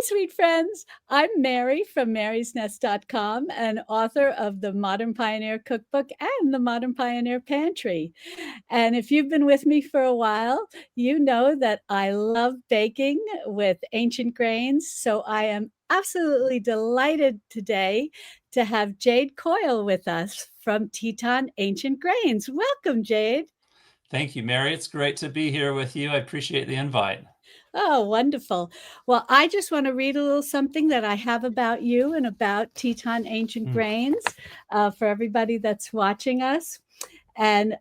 sweet friends. I'm Mary from marysnest.com and author of the Modern Pioneer Cookbook and the Modern Pioneer Pantry. And if you've been with me for a while, you know that I love baking with ancient grains. So I am absolutely delighted today to have Jade Koyle with us from Teton Ancient Grains. Welcome, Jade. Thank you, Mary. It's great to be here with you. I appreciate the invite. Oh, wonderful. Well, I just want to read a little something that I have about you and about Teton Ancient Mm. Grains for everybody that's watching us. And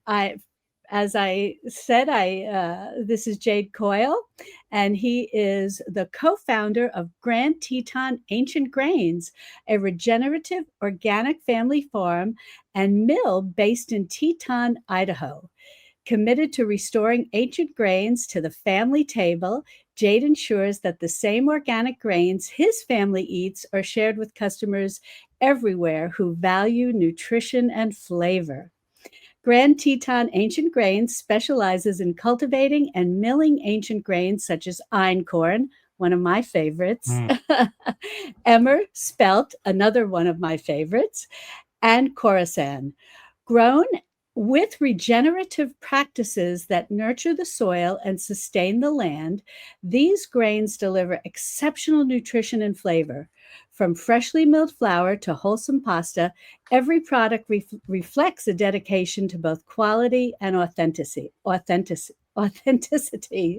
as I said, this is Jade Koyle, and he is the co-founder of Grand Teton Ancient Grains, a regenerative organic family farm and mill based in Teton, Idaho. Committed to restoring ancient grains to the family table, Jade ensures that the same organic grains his family eats are shared with customers everywhere who value nutrition and flavor. Grand Teton Ancient Grains specializes in cultivating and milling ancient grains such as Einkorn, one of my favorites, Mm. Emmer, Spelt, another one of my favorites, and Corusan. Grown with regenerative practices that nurture the soil and sustain the land, these grains deliver exceptional nutrition and flavor. From freshly milled flour to wholesome pasta, every product reflects a dedication to both quality and authenticity.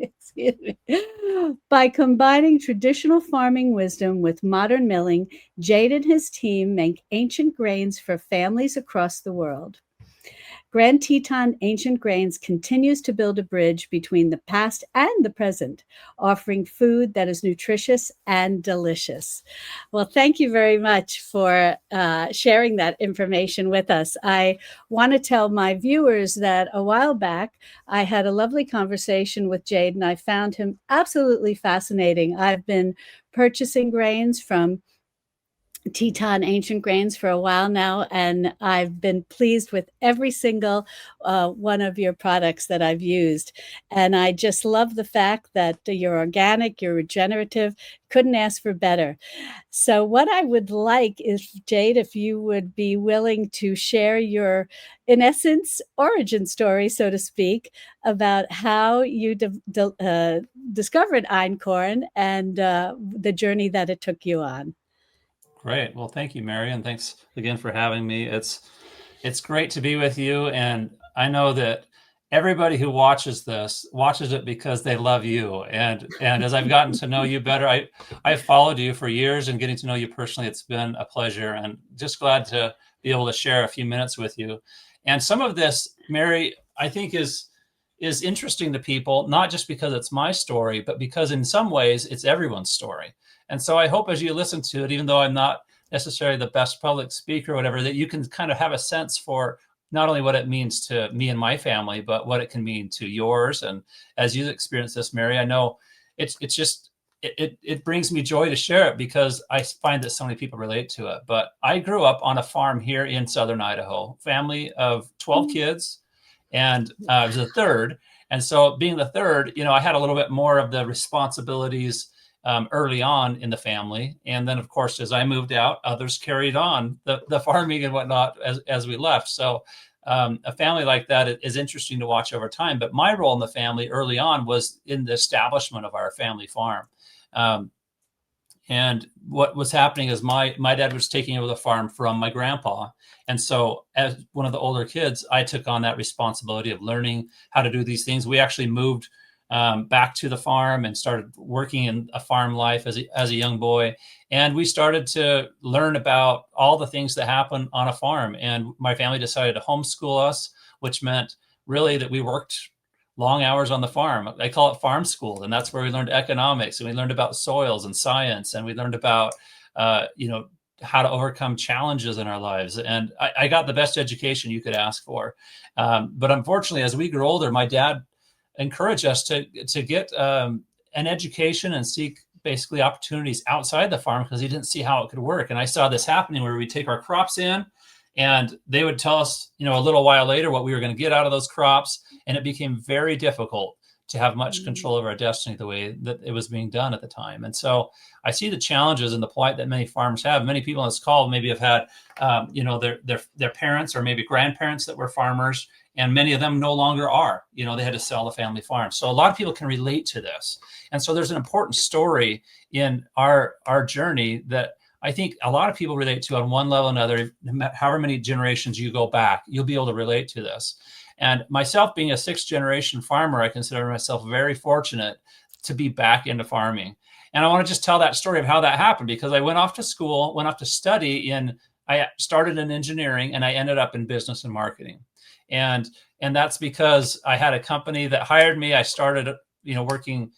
Excuse me. By combining traditional farming wisdom with modern milling, Jade and his team make ancient grains for families across the world. Grand Teton Ancient Grains continues to build a bridge between the past and the present, offering food that is nutritious and delicious. Well, thank you very much for sharing that information with us. I want to tell my viewers that a while back, I had a lovely conversation with Jade, and I found him absolutely fascinating. I've been purchasing grains from Teton Ancient Grains for a while now, and I've been pleased with every single one of your products that I've used. And I just love the fact that you're organic, you're regenerative, couldn't ask for better. So what I would like is, Jade, if you would be willing to share your, in essence, origin story, so to speak, about how you discovered Einkorn and the journey that it took you on. Great. Well, thank you, Mary, and thanks again for having me. It's great to be with you, and I know that everybody who watches this watches it because they love you. And as I've gotten to know you better, I've followed you for years, and getting to know you personally, it's been a pleasure, and just glad to be able to share a few minutes with you. And some of this, Mary, I think is interesting to people, not just because it's my story, but because in some ways it's everyone's story. And so I hope as you listen to it, even though I'm not necessarily the best public speaker or whatever, that you can kind of have a sense for not only what it means to me and my family, but what it can mean to yours. And as you experience this, Mary, I know it brings me joy to share it because I find that so many people relate to it. But I grew up on a farm here in southern Idaho, family of 12 kids, and I was the third. And so being the third, I had a little bit more of the responsibilities early on in the family. And then, of course, as I moved out, others carried on the farming and whatnot as we left. So a family like that is interesting to watch over time. But my role in the family early on was in the establishment of our family farm. And what was happening is my dad was taking over the farm from my grandpa. And so as one of the older kids, I took on that responsibility of learning how to do these things. We actually moved back to the farm and started working in a farm life as a young boy. And we started to learn about all the things that happen on a farm. And my family decided to homeschool us, which meant really that we worked long hours on the farm. I call it farm school. And that's where we learned economics, and we learned about soils and science, and we learned about, how to overcome challenges in our lives. And I got the best education you could ask for. But unfortunately, as we grew older, my dad encouraged us to get an education and seek basically opportunities outside the farm because he didn't see how it could work. And I saw this happening where we take our crops in and they would tell us, a little while later what we were going to get out of those crops. And it became very difficult to have much control over our destiny the way that it was being done at the time. And so I see the challenges and the plight that many farmers have. Many people on this call maybe have had, their parents or maybe grandparents that were farmers, and many of them no longer are. They had to sell the family farm. So a lot of people can relate to this. And so there's an important story in our journey that I think a lot of people relate to on one level or another. However many generations you go back, you'll be able to relate to this. And myself being a sixth generation farmer, I consider myself very fortunate to be back into farming. And I want to just tell that story of how that happened, because I went off to school, went off to study I started in engineering, and I ended up in business and marketing. And that's because I had a company that hired me. I started, working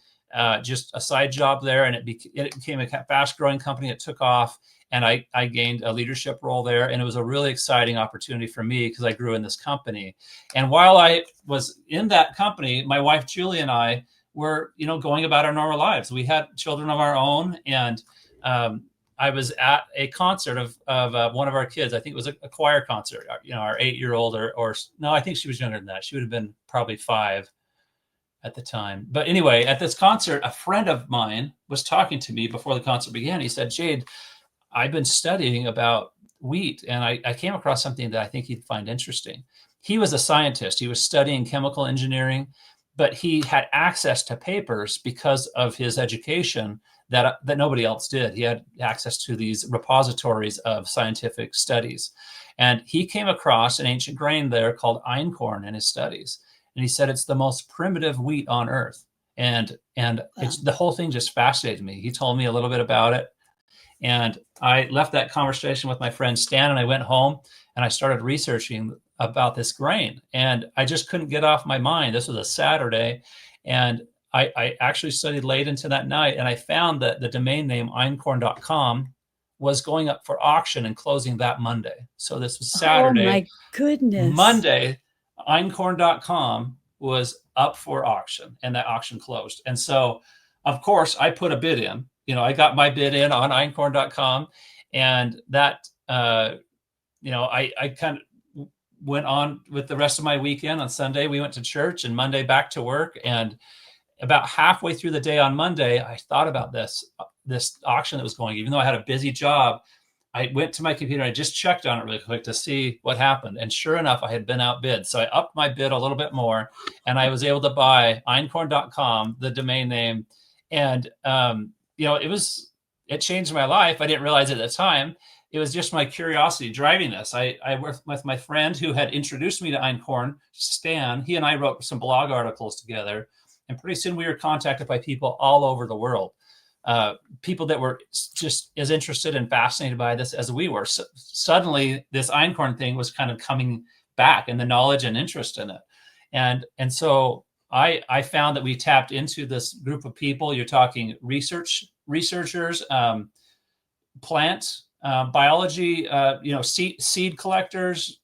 just a side job there, and it became a fast growing company. It took off, and I gained a leadership role there. And it was a really exciting opportunity for me because I grew in this company. And while I was in that company, my wife, Julie, and I were, going about our normal lives. We had children of our own. And I was at a concert of one of our kids. I think it was a choir concert, our 8-year-old or no, I think she was younger than that. She would have been probably 5 at the time. But anyway, at this concert, a friend of mine was talking to me before the concert began. He said, Jade, I've been studying about wheat, and I came across something that I think you'd find interesting. He was a scientist. He was studying chemical engineering, but he had access to papers because of his education that nobody else did. He had access to these repositories of scientific studies. And he came across an ancient grain there called Einkorn in his studies. And he said, it's the most primitive wheat on earth. And the whole thing just fascinated me. He told me a little bit about it. And I left that conversation with my friend Stan, and I went home and I started researching about this grain. And I just couldn't get off my mind. This was a Saturday. And I actually studied late into that night, and I found that the domain name einkorn.com was going up for auction and closing that Monday. So this was Saturday. Oh my goodness. Monday, einkorn.com was up for auction, and that auction closed. And so, of course, I put a bid in. I got my bid in on einkorn.com, and that, I kind of went on with the rest of my weekend. On Sunday, we went to church, and Monday back to work. And about halfway through the day on Monday, I thought about this auction that was going. Even though I had a busy job, I went to my computer and I just checked on it really quick to see what happened. And sure enough, I had been outbid. So I upped my bid a little bit more, and I was able to buy einkorn.com, the domain name. And, it changed my life. I didn't realize it at the time. It was just my curiosity driving this. I worked with my friend who had introduced me to Einkorn, Stan. He and I wrote some blog articles together. And pretty soon we were contacted by people all over the world, people that were just as interested and fascinated by this as we were. So suddenly this Einkorn thing was kind of coming back, and the knowledge and interest in it. And so I found that we tapped into this group of people. You're talking researchers, plant biology, seed collectors,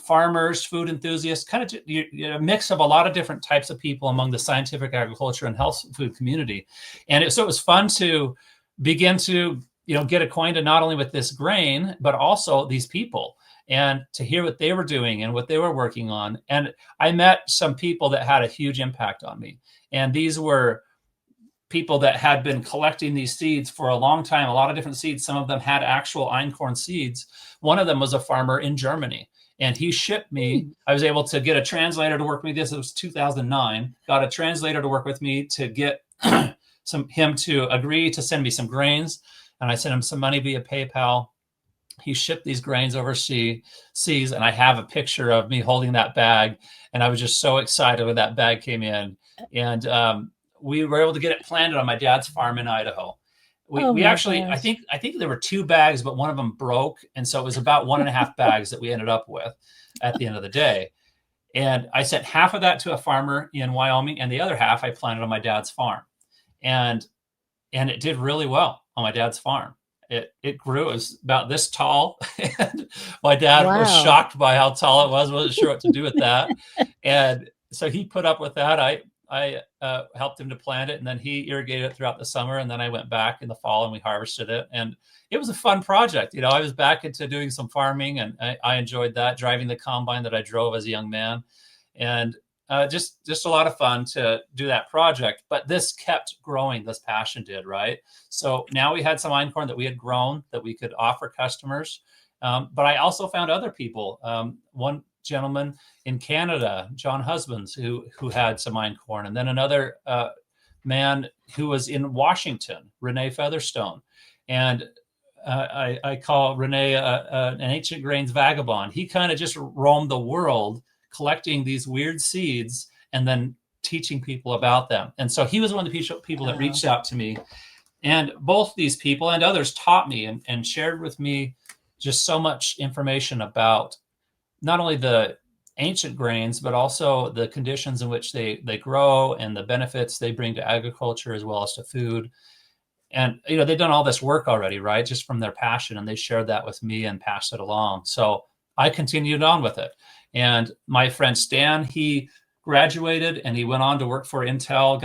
farmers, food enthusiasts, kind of a mix of a lot of different types of people among the scientific, agriculture, and health food community. And so it was fun to begin to get acquainted not only with this grain, but also these people, and to hear what they were doing and what they were working on. And I met some people that had a huge impact on me. And these were people that had been collecting these seeds for a long time, a lot of different seeds. Some of them had actual Einkorn seeds. One of them was a farmer in Germany, and he shipped me. I was able to get a translator to work with me. This was 2009. Got a translator to work with me to get him to agree to send me some grains. And I sent him some money via PayPal. He shipped these grains overseas, and I have a picture of me holding that bag. And I was just so excited when that bag came in. And we were able to get it planted on my dad's farm in Idaho. We actually, I think there were 2 bags, but one of them broke. And so it was about 1.5 bags that we ended up with at the end of the day. And I sent half of that to a farmer in Wyoming, and the other half I planted on my dad's farm. And it did really well on my dad's farm. It grew. It was about this tall. And my dad was shocked by how tall it was. Wasn't sure what to do with that. And so he put up with that. I helped him to plant it, and then he irrigated it throughout the summer. And then I went back in the fall and we harvested it. And it was a fun project. I was back into doing some farming, and I enjoyed that, driving the combine that I drove as a young man. And just a lot of fun to do that project. But this kept growing. This passion did, right? So now we had some einkorn that we had grown that we could offer customers. But I also found other people. One gentleman in Canada, John Husbands, who had some einkorn, and then another man who was in Washington, Renee Featherstone, and I call Renee an ancient grains vagabond. He kind of just roamed the world collecting these weird seeds and then teaching people about them. And so he was one of the people that reached out to me. And both these people and others taught me and shared with me just so much information about not only the ancient grains, but also the conditions in which they grow and the benefits they bring to agriculture as well as to food. And, they've done all this work already, right? Just from their passion, and they shared that with me and passed it along. So I continued on with it. And my friend Stan, he graduated and he went on to work for Intel,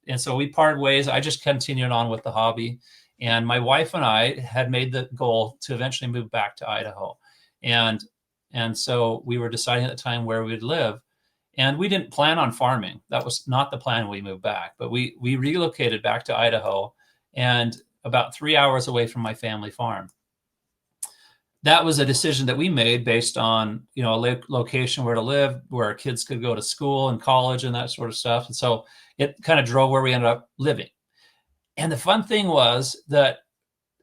and so we parted ways. I just continued on with the hobby. And my wife and I had made the goal to eventually move back to Idaho. And so we were deciding at the time where we'd live. And we didn't plan on farming. That was not the plan when we moved back. But we relocated back to Idaho, and about 3 hours away from my family farm. That was a decision that we made based on, a location where to live, where our kids could go to school and college and that sort of stuff. And so it kind of drove where we ended up living. And the fun thing was that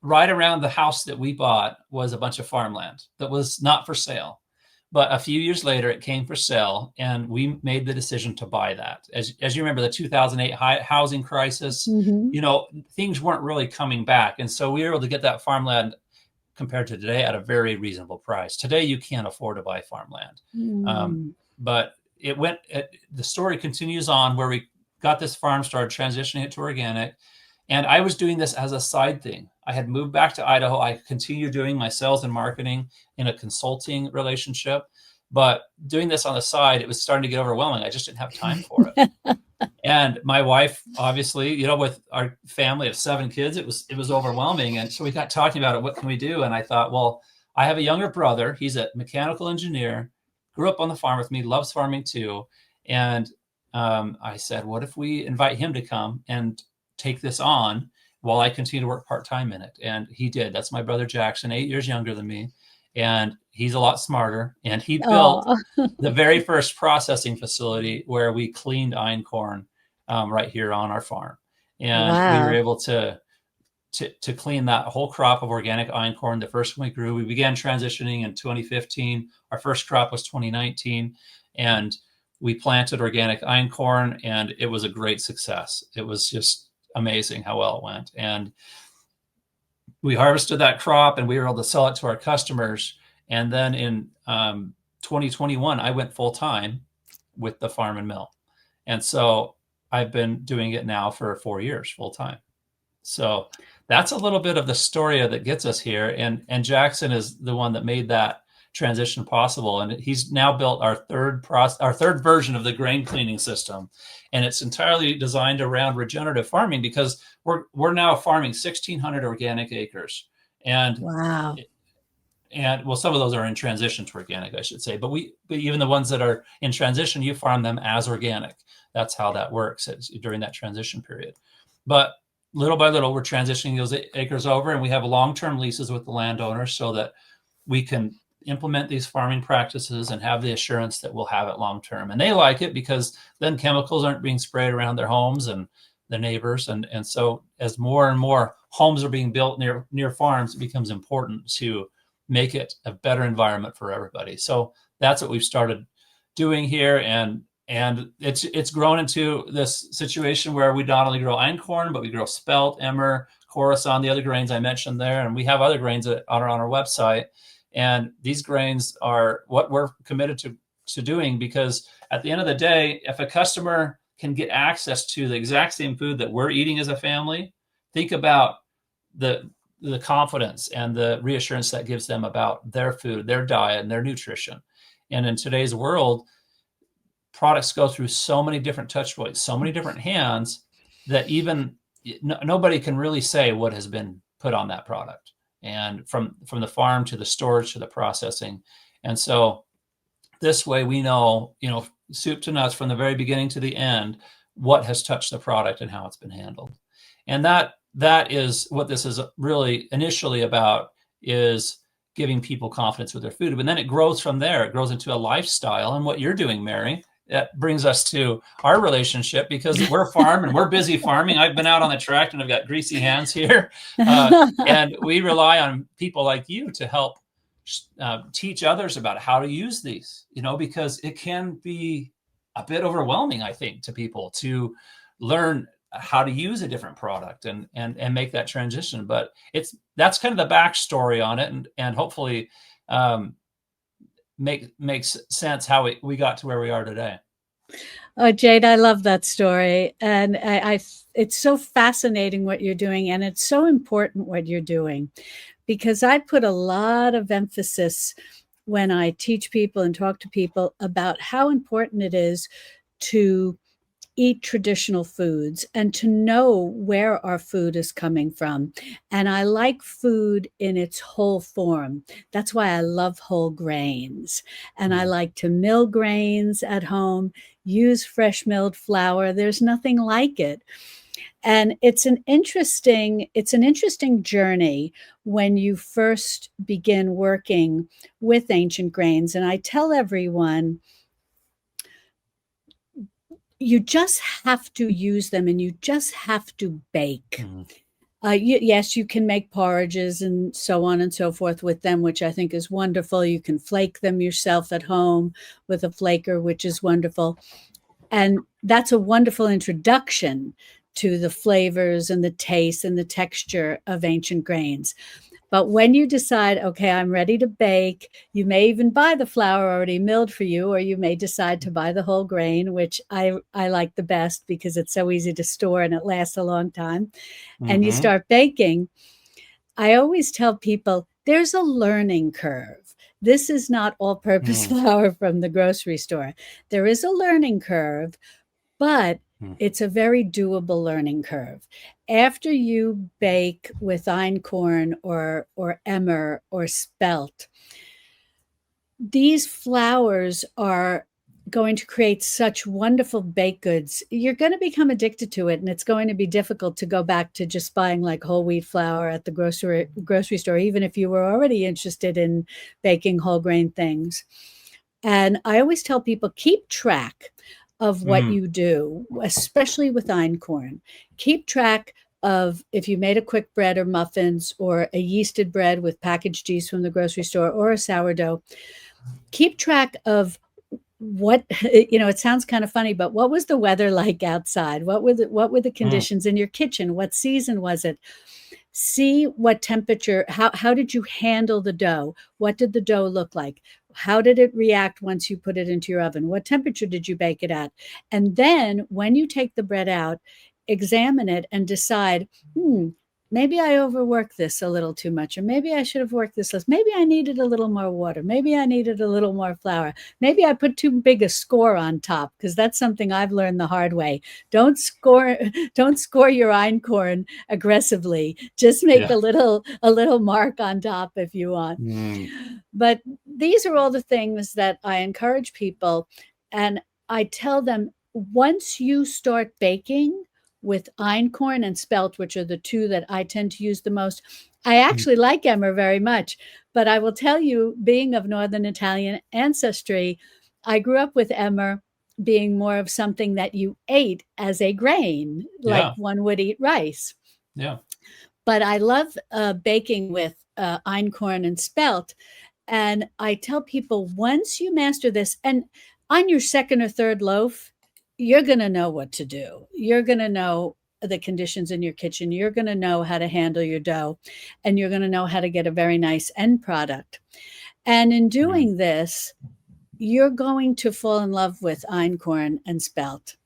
right around the house that we bought was a bunch of farmland that was not for sale. But a few years later, it came for sale, and we made the decision to buy that. As you remember, the 2008 housing crisis, things weren't really coming back. And so we were able to get that farmland compared to today at a very reasonable price. Today, you can't afford to buy farmland. But the story continues on where we got this farm, started transitioning it to organic. And I was doing this as a side thing. I had moved back to Idaho. I continued doing my sales and marketing in a consulting relationship, but doing this on the side, it was starting to get overwhelming. I just didn't have time for it. And my wife, obviously, with our family of 7 kids, it was overwhelming. And so we got talking about it. What can we do? And I thought, well, I have a younger brother. He's a mechanical engineer, grew up on the farm with me, loves farming too. And I said, what if we invite him to come and take this on while I continue to work part-time in it? And he did. That's my brother Jackson, 8 years younger than me. And he's a lot smarter. And he built the very first processing facility where we cleaned einkorn right here on our farm. And we were able to clean that whole crop of organic einkorn. The first one we grew, we began transitioning in 2015. Our first crop was 2019. And we planted organic einkorn, and it was a great success. It was just amazing how well it went. And we harvested that crop, and we were able to sell it to our customers. And then in 2021, I went full time with the farm and mill. And so I've been doing it now for 4 years full time. So that's a little bit of the story that gets us here. And Jackson is the one that made that transition possible. And he's now built our third version of the grain cleaning system. And it's entirely designed around regenerative farming, because we're now farming 1,600 organic acres. And wow. And well, some of those are in transition to organic, I should say. But even the ones that are in transition, you farm them as organic. That's how that works during that transition period. But little by little, we're transitioning those acres over, and we have long-term leases with the landowners so that we can implement these farming practices and have the assurance that we'll have it long-term. And they like it, because then chemicals aren't being sprayed around their homes and the neighbors. And so as more and more homes are being built near farms, it becomes important to make it a better environment for everybody. So that's what we've started doing here. And it's grown into this situation where we not only grow einkorn, but we grow spelt, emmer, Corusan, the other grains I mentioned there. And we have other grains that are on our website. And these grains are what we're committed to doing, because at the end of the day, if a customer can get access to the exact same food that we're eating as a family, think about the confidence and the reassurance that gives them about their food, their diet, and their nutrition. And in today's world, products go through so many different touch points, so many different hands, that even nobody can really say what has been put on that product. And from the farm to the storage to the processing. And so this way we know, soup to nuts, from the very beginning to the end, what has touched the product and how it's been handled. And that is what this is really initially about, is giving people confidence with their food. But then it grows from there. It grows into a lifestyle. And what you're doing, Mary, that brings us to our relationship, because we're farm and we're busy farming. I've been out on the tractor and I've got greasy hands here. And we rely on people like you to help teach others about how to use these, because it can be a bit overwhelming, I think, to people to learn how to use a different product and make that transition. But that's kind of the backstory on it, and hopefully makes sense how we got to where we are today. Oh, Jade, I love that story. And it's so fascinating what you're doing. And it's so important what you're doing, because I put a lot of emphasis when I teach people and talk to people about how important it is to eat traditional foods and to know where our food is coming from. And I like food in its whole form. That's why I love whole grains. And I like to mill grains at home, use fresh milled flour. There's nothing like it. And it's an interesting journey when you first begin working with ancient grains. And I tell everyone, you just have to use them, and you just have to bake. Yes, you can make porridges and so on and so forth with them, which I think is wonderful. You can flake them yourself at home with a flaker, which is wonderful. And that's a wonderful introduction to the flavors and the taste and the texture of ancient grains. But when you decide, okay, I'm ready to bake, you may even buy the flour already milled for you, or you may decide to buy the whole grain, which I like the best because it's so easy to store and it lasts a long time. And you start baking. I always tell people there's a learning curve. This is not all-purpose flour from the grocery store. There is a learning curve, but it's a very doable learning curve. After you bake with Einkorn or Emmer or Spelt, these flours are going to create such wonderful baked goods. You're going to become addicted to it, and it's going to be difficult to go back to just buying like whole wheat flour at the grocery store, even if you were already interested in baking whole grain things. And I always tell people, keep track of what you do, especially with Einkorn. Keep track of if you made a quick bread or muffins or a yeasted bread with packaged yeast from the grocery store or a sourdough. Keep track of what, it sounds kind of funny, but what was the weather like outside? What were the conditions in your kitchen? What season was it? See what temperature, how did you handle the dough? What did the dough look like? How did it react once you put it into your oven? What temperature did you bake it at? And then when you take the bread out, examine it and decide, maybe I overworked this a little too much, or maybe I should have worked this less. Maybe I needed a little more water. Maybe I needed a little more flour. Maybe I put too big a score on top, because that's something I've learned the hard way. Don't score your Einkorn aggressively. Just make a little mark on top if you want. But these are all the things that I encourage people, and I tell them, once you start baking with Einkorn and Spelt, which are the two that I tend to use the most. I actually like Emmer very much, but I will tell you, being of Northern Italian ancestry, I grew up with Emmer being more of something that you ate as a grain, like one would eat rice. Yeah. But I love baking with Einkorn and Spelt. And I tell people, once you master this, and on your second or third loaf, you're going to know what to do. You're going to know the conditions in your kitchen. You're going to know how to handle your dough, and you're going to know how to get a very nice end product. And in doing this, you're going to fall in love with Einkorn and Spelt.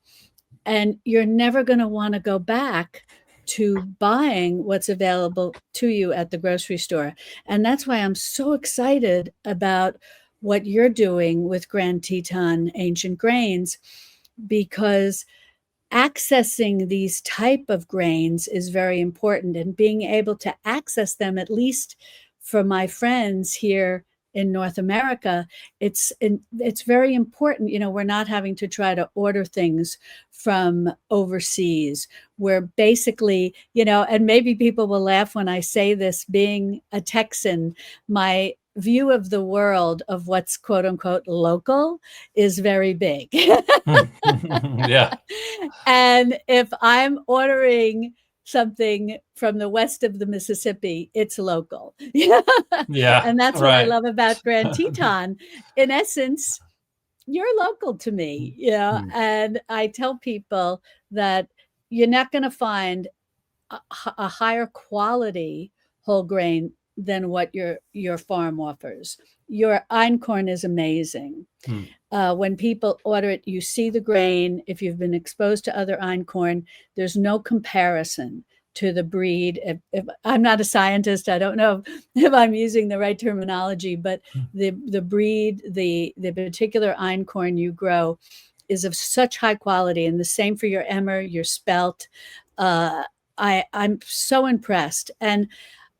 And you're never going to want to go back to buying what's available to you at the grocery store. And that's why I'm so excited about what you're doing with Grand Teton Ancient Grains, because accessing these type of grains is very important, and being able to access them, at least for my friends here in North America, it's very important. We're not having to try to order things from overseas. We're basically, and maybe people will laugh when I say this, being a Texan, my view of the world of what's quote unquote local is very big. Yeah. And if I'm ordering something from the west of the Mississippi, it's local. Yeah. And that's what I Right. love about Grand Teton. In essence, you're local to me, and I tell people that you're not going to find a higher quality whole grain than what your farm offers. Your Einkorn is amazing. When people order it, you see the grain. If you've been exposed to other Einkorn, there's no comparison to the breed. If I'm not a scientist, I don't know if I'm using the right terminology, but the breed, the particular Einkorn you grow is of such high quality, and the same for your Emmer, your Spelt. I'm so impressed, and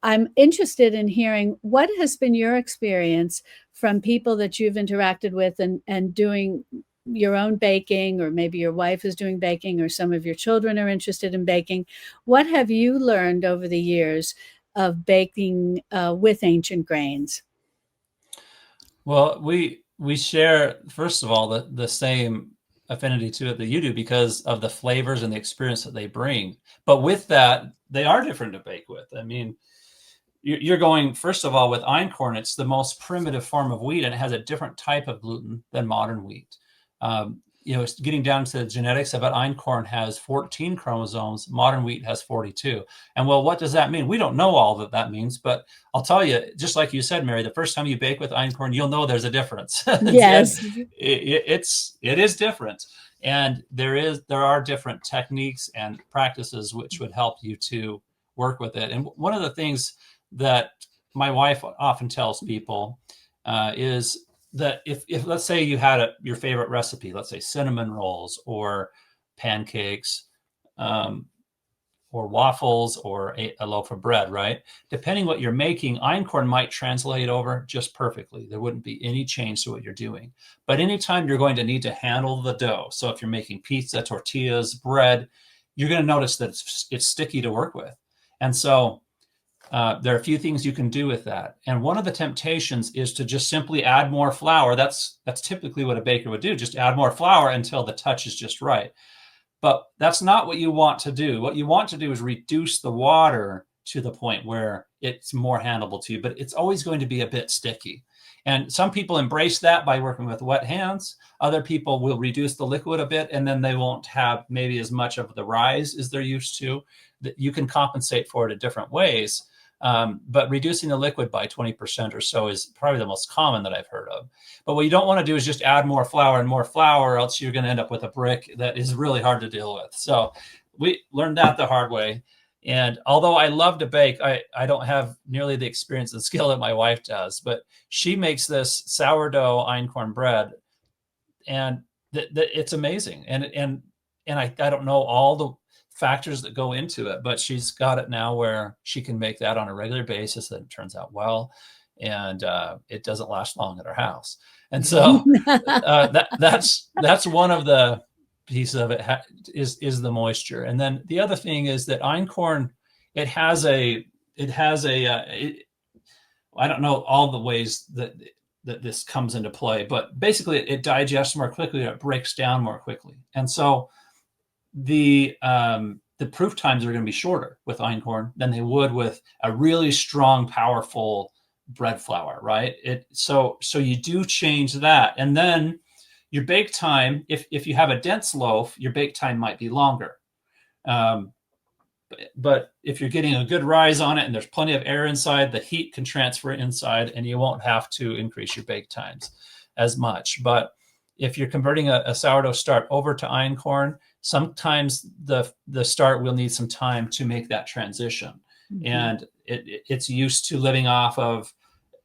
I'm interested in hearing what has been your experience from people that you've interacted with and doing your own baking, or maybe your wife is doing baking, or some of your children are interested in baking. What have you learned over the years of baking with ancient grains? Well, we share, first of all, the same affinity to it that you do because of the flavors and the experience that they bring. But with that, they are different to bake with. I mean, you're going, first of all, with einkorn, it's the most primitive form of wheat, and it has a different type of gluten than modern wheat. It's getting down to the genetics of it. Einkorn has 14 chromosomes. Modern wheat has 42. And well, what does that mean? We don't know all that means, but I'll tell you, just like you said, Mary, the first time you bake with einkorn, you'll know there's a difference. Yes. It is different. And there are different techniques and practices which would help you to work with it. And one of the things that my wife often tells people is that if let's say you had your favorite recipe, let's say cinnamon rolls or pancakes, or waffles, or a loaf of bread, right? Depending what you're making, einkorn might translate over just perfectly. There wouldn't be any change to what you're doing. But anytime you're going to need to handle the dough, so if you're making pizza, tortillas, bread, you're going to notice that it's sticky to work with. And so there are a few things you can do with that. And one of the temptations is to just simply add more flour. That's typically what a baker would do, just add more flour until the touch is just right. But that's not what you want to do. What you want to do is reduce the water to the point where it's more handleable to you, but it's always going to be a bit sticky. And some people embrace that by working with wet hands. Other people will reduce the liquid a bit, and then they won't have maybe as much of the rise as they're used to. That you can compensate for it in different ways. But reducing the liquid by 20% or so is probably the most common that I've heard of. But what you don't want to do is just add more flour and more flour, or else you're going to end up with a brick that is really hard to deal with. So we learned that the hard way. And although I love to bake, I don't have nearly the experience and skill that my wife does. But she makes this sourdough einkorn bread, and it's amazing. And I don't know all the factors that go into it, but she's got it now where she can make that on a regular basis, and it turns out well, and it doesn't last long at our house. And so that's one of the pieces of it is the moisture. And then the other thing is that einkorn, it has a I don't know all the ways that this comes into play, but basically it digests more quickly, it breaks down more quickly. And so the proof times are going to be shorter with einkorn than they would with a really strong, powerful bread flour, right? So you do change that. And then your bake time, if you have a dense loaf, your bake time might be longer. But if you're getting a good rise on it and there's plenty of air inside, the heat can transfer inside, and you won't have to increase your bake times as much. But if you're converting a sourdough start over to einkorn, sometimes the start will need some time to make that transition. Mm-hmm. And it's used to living off of,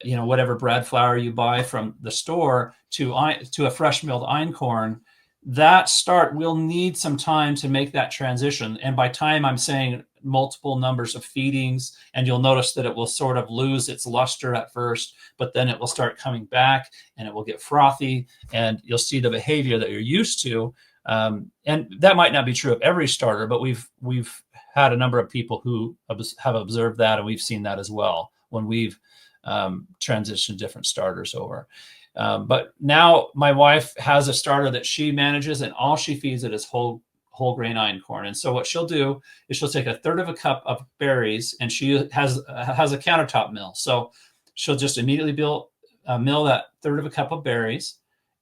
whatever bread flour you buy from the store to a fresh milled einkorn. That start will need some time to make that transition. And by time, I'm saying multiple numbers of feedings, and you'll notice that it will sort of lose its luster at first, but then it will start coming back and it will get frothy, and you'll see the behavior that you're used to. And that might not be true of every starter, but we've had a number of people who have observed that, and we've seen that as well when we've transitioned different starters over. But now my wife has a starter that she manages, and all she feeds it is whole grain einkorn. And so what she'll do is she'll take 1/3 of a cup of berries, and she has a countertop mill. So she'll just immediately mill that 1/3 of a cup of berries,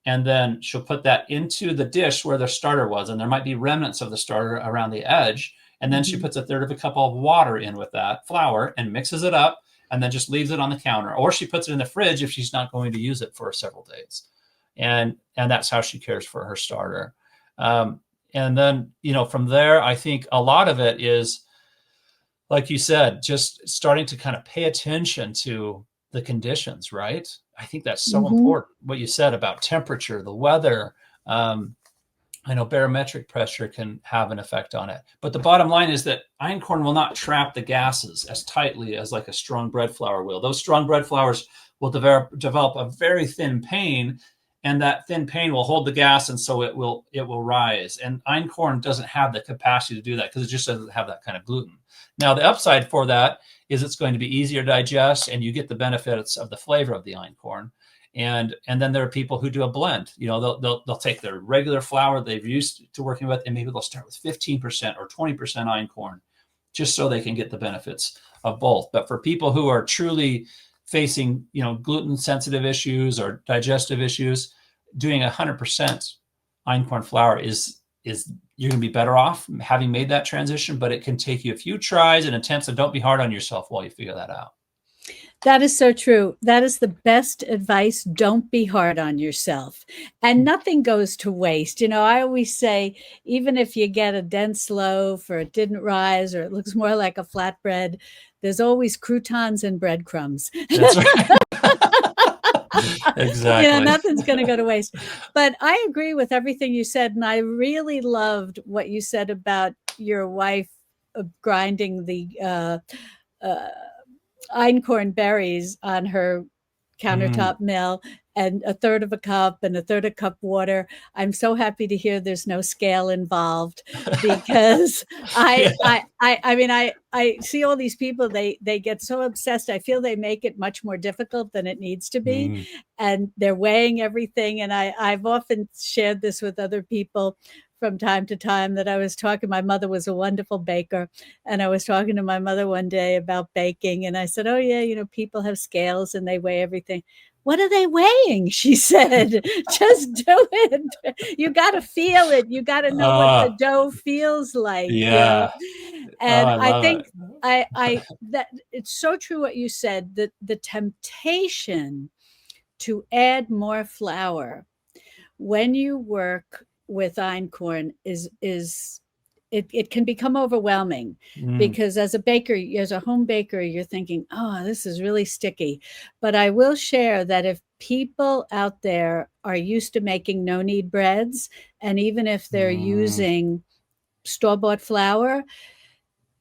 and then she'll put that into the dish where the starter was, and there might be remnants of the starter around the edge. And then she puts 1/3 of a cup of water in with that flour and mixes it up, and then just leaves it on the counter. Or she puts it in the fridge if she's not going to use it for several days. And that's how she cares for her starter. And then, from there, I think a lot of it is, like you said, just starting to kind of pay attention to the conditions, right? I think that's so important. What you said about temperature, the weather. I know barometric pressure can have an effect on it. But the bottom line is that einkorn will not trap the gases as tightly as like a strong bread flour will. Those strong bread flours will develop a very thin pane, and that thin pane will hold the gas, and so it will rise. And einkorn doesn't have the capacity to do that because it just doesn't have that kind of gluten. Now, the upside for that is it's going to be easier to digest, and you get the benefits of the flavor of the einkorn. And then there are people who do a blend. They'll take their regular flour they've used to working with, and maybe they'll start with 15% or 20% einkorn, just so they can get the benefits of both. But for people who are truly facing, gluten sensitive issues or digestive issues, doing 100% einkorn flour is you're going to be better off having made that transition. But it can take you a few tries and attempts, and don't be hard on yourself while you figure that out. That is so true. That is the best advice. Don't be hard on yourself. And nothing goes to waste. I always say, even if you get a dense loaf or it didn't rise or it looks more like a flatbread, there's always croutons and breadcrumbs. That's right. Exactly. Nothing's going to go to waste. But I agree with everything you said. And I really loved what you said about your wife grinding the einkorn berries on her countertop mill, and 1/3 of a cup and 1/3 of a cup water. I'm so happy to hear there's no scale involved, because I see all these people, they get so obsessed. I feel they make it much more difficult than it needs to be. And they're weighing everything. And I've often shared this with other people from time to time, that I was talking, my mother was a wonderful baker, and I was talking to my mother one day about baking, and I said, oh yeah, people have scales and they weigh everything. What are they weighing? She said, just do it. You got to feel it. You got to know what the dough feels like. Yeah. And I think that it's so true what you said, that the temptation to add more flour when you work with einkorn is it can become overwhelming, because as a baker, as a home baker, you're thinking, oh, this is really sticky. But I will share that if people out there are used to making no-knead breads, and even if they're using store-bought flour,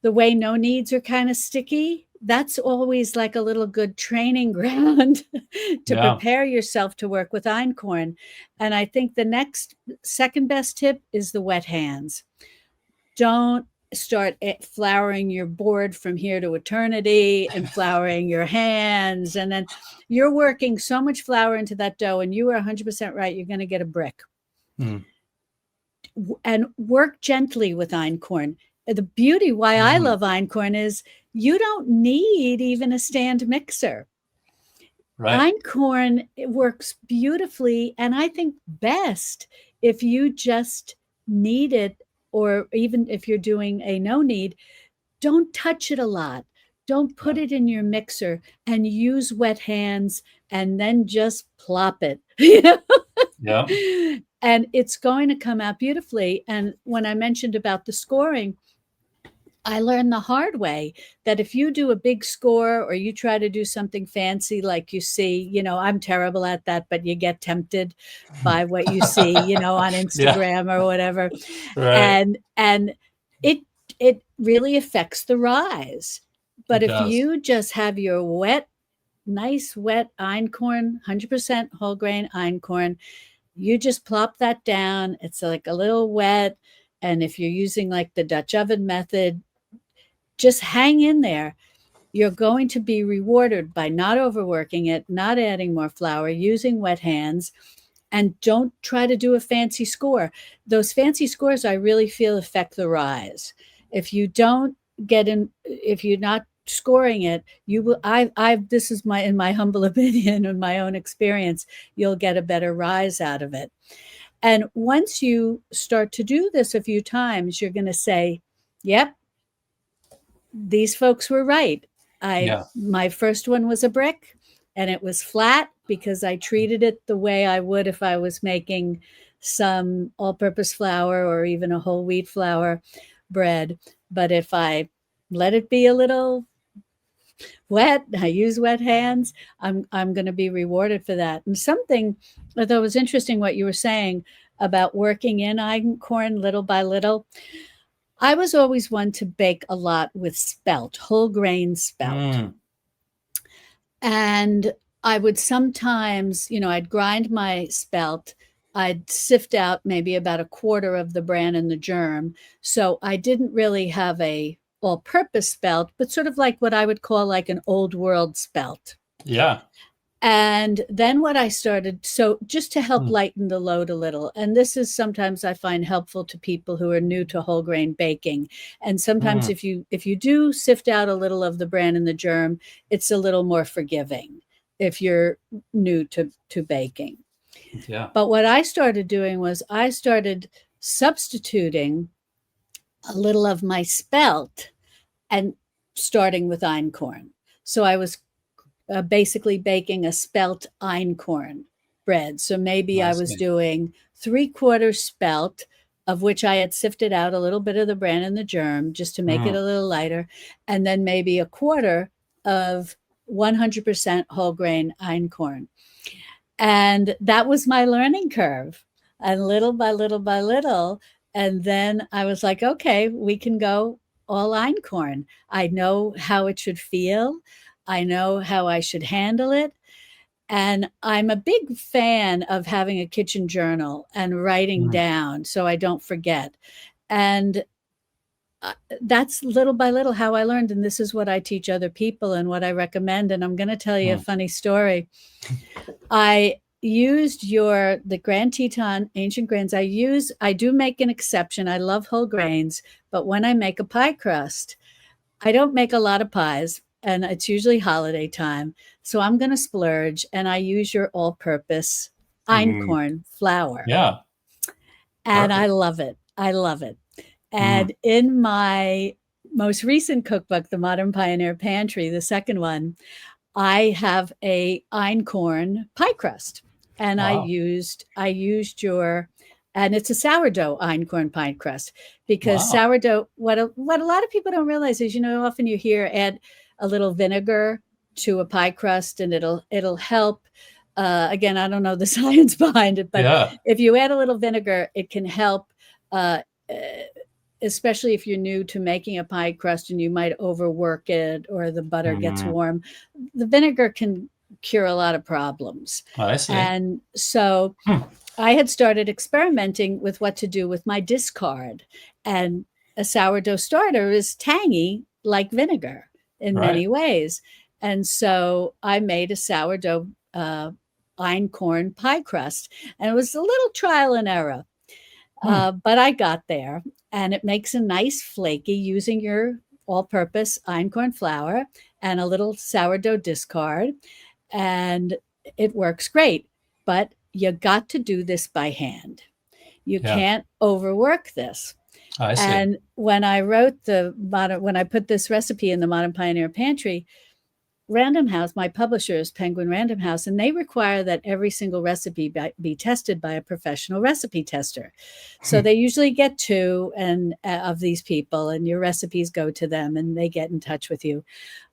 the way no-kneads are kind of sticky, that's always like a little good training ground to prepare yourself to work with einkorn. And I think the second best tip is the wet hands. Don't start flouring your board from here to eternity and flouring your hands. And then you're working so much flour into that dough, and you are 100% right. You're going to get a brick. And work gently with einkorn. The beauty why I love einkorn is you don't need even a stand mixer. Right. Einkorn, it works beautifully, and I think best if you just knead it, or even if you're doing a no knead, don't touch it a lot. Don't put it in your mixer, and use wet hands, and then just plop it. And it's going to come out beautifully. And when I mentioned about the scoring, I learned the hard way that if you do a big score, or you try to do something fancy, like you see, I'm terrible at that, but you get tempted by what you see, on Instagram or whatever. Right. And really affects the rise. But It if does. you just have your nice wet einkorn, 100% whole grain einkorn, you just plop that down. It's like a little wet. And if you're using like the Dutch oven method, just hang in there. You're going to be rewarded by not overworking it, not adding more flour, using wet hands, and don't try to do a fancy score. Those fancy scores, I really feel, affect the rise. If you don't get in, if you're not scoring it, you will. This is in my humble opinion and my own experience, you'll get a better rise out of it. And once you start to do this a few times, you're going to say, "Yep, these folks were right. Yeah. My first one was a brick, and it was flat because I treated it the way I would if I was making some all-purpose flour or even a whole wheat flour bread. But if I let it be a little wet, I use wet hands, I'm going to be rewarded for that." And something I thought was interesting what you were saying about working in einkorn little by little. I was always one to bake a lot with spelt, whole grain spelt. And I would sometimes, I'd grind my spelt. I'd sift out maybe about a quarter of the bran and the germ. So I didn't really have a all-purpose spelt, but sort of like what I would call like an old world spelt. Yeah. And then what I started, so just to help lighten the load a little, and this is sometimes I find helpful to people who are new to whole grain baking. And sometimes if you do sift out a little of the bran and the germ, it's a little more forgiving if you're new to baking. Yeah. But what I started doing was I started substituting a little of my spelt and starting with einkorn. So I was basically baking a spelt einkorn bread. So maybe I was doing 3/4 spelt, of which I had sifted out a little bit of the bran and the germ just to make it a little lighter, and then maybe a quarter of 100% whole grain einkorn. And that was my learning curve. And little by little by little, and then I was like, okay, we can go all einkorn. I know how it should feel. I know how I should handle it. And I'm a big fan of having a kitchen journal and writing down so I don't forget. And that's little by little how I learned. And this is what I teach other people and what I recommend. And I'm going to tell you a funny story. I used the Grand Teton Ancient Grains. I do make an exception. I love whole grains, but when I make a pie crust, I don't make a lot of pies, and it's usually holiday time. So I'm going to splurge, and I use your all-purpose einkorn flour. Yeah. And I love it. I love it. And in my most recent cookbook, The Modern Pioneer Pantry, the second one, I have a einkorn pie crust. And I used your, and it's a sourdough einkorn pie crust, because sourdough, what a lot of people don't realize is, often you hear add a little vinegar to a pie crust and it'll help. Again, I don't know the science behind it, but if you add a little vinegar, it can help, especially if you're new to making a pie crust and you might overwork it or the butter gets warm. The vinegar can cure a lot of problems. I see. And so I had started experimenting with what to do with my discard. And a sourdough starter is tangy like vinegar in many ways. And so I made a sourdough einkorn pie crust. And it was a little trial and error. But I got there, and it makes a nice flaky using your all-purpose einkorn flour and a little sourdough discard, and it works great. But you got to do this by hand. You can't overwork this. I see. And when I when I put this recipe in the Modern Pioneer Pantry, Random House, my publisher is Penguin Random House, and they require that every single recipe be tested by a professional recipe tester. So they usually get 2 of these people, and your recipes go to them, and they get in touch with you.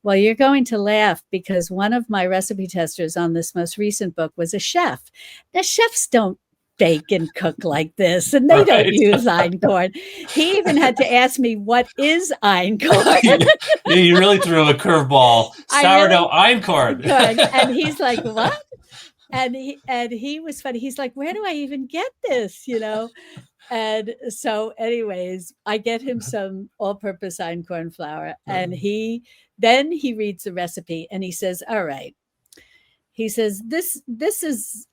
Well, you're going to laugh, because one of my recipe testers on this most recent book was a chef. Now, chefs don't bake and cook like this, and they don't Right. use einkorn. He even had to ask me, what is einkorn? You really threw a curveball. I Sourdough really, einkorn. and he's like, what? And he was funny. He's like, where do I even get this? And so, anyways, I get him some all-purpose einkorn flour, and he reads the recipe and he says, all right. He says, this is